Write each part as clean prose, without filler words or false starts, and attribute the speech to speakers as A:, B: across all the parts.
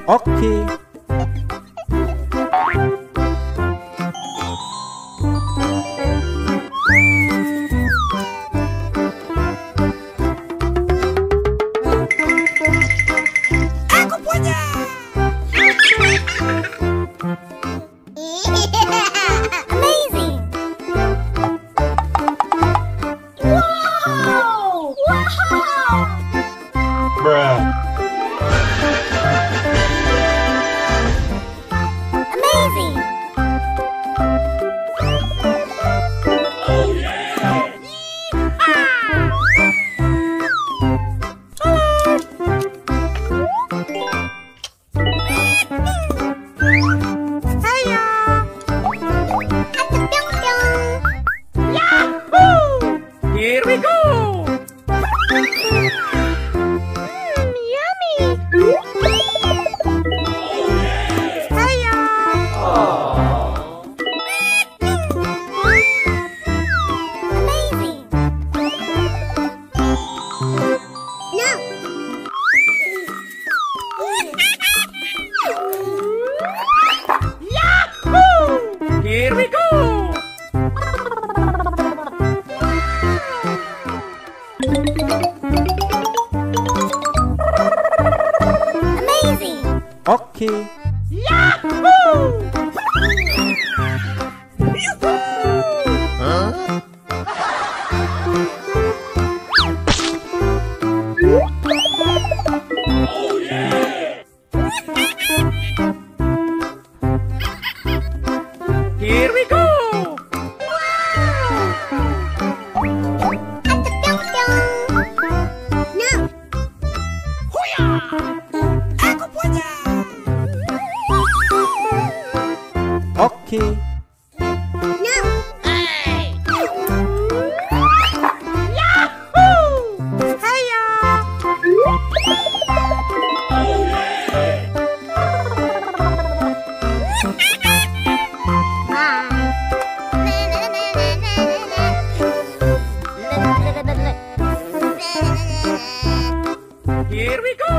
A: Oke.
B: Aku punya. Amazing. Wow. Wow.
A: Bruh.
B: Amazing. Oh yeah. Hiya. Yahoo!
C: Here we go!
B: Yummy. Hiya. Amazing. No. Yahoo!
C: Here we go!
B: Amazing.
A: Oke.
B: Yahoo!
C: Here we go!
B: No. Aku punya.
A: Oke.
B: No. Yahoo! Hiya.
C: Here we go!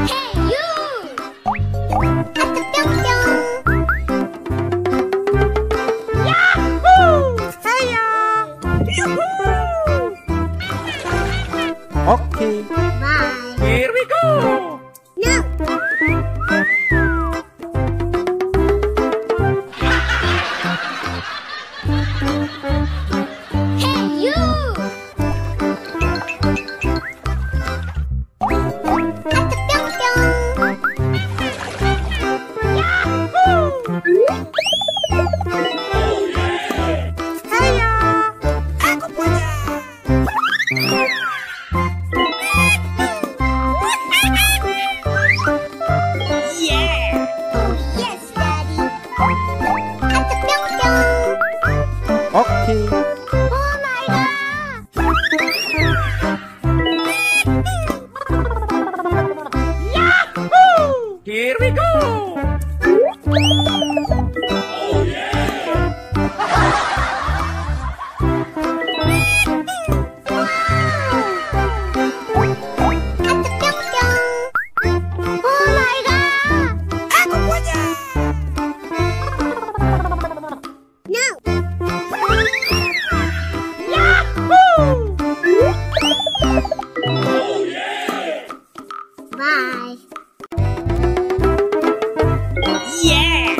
B: Hey you! Yahoo! Hiya!
A: Oke.
B: Bye.
C: Here we go!
B: No. Hey you! Hiya! Aku punya.
C: Yeah!
B: Oh yes, Daddy.
A: Oke.
B: Oh my God! Yahoo!
C: Here we go!
B: Oh my God! Aku punya. No. Yahoo! Bye.
C: Yeah!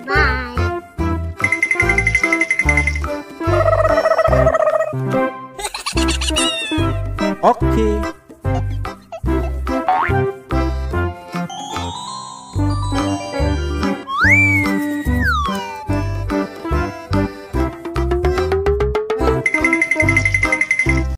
B: Bye.
A: Oke.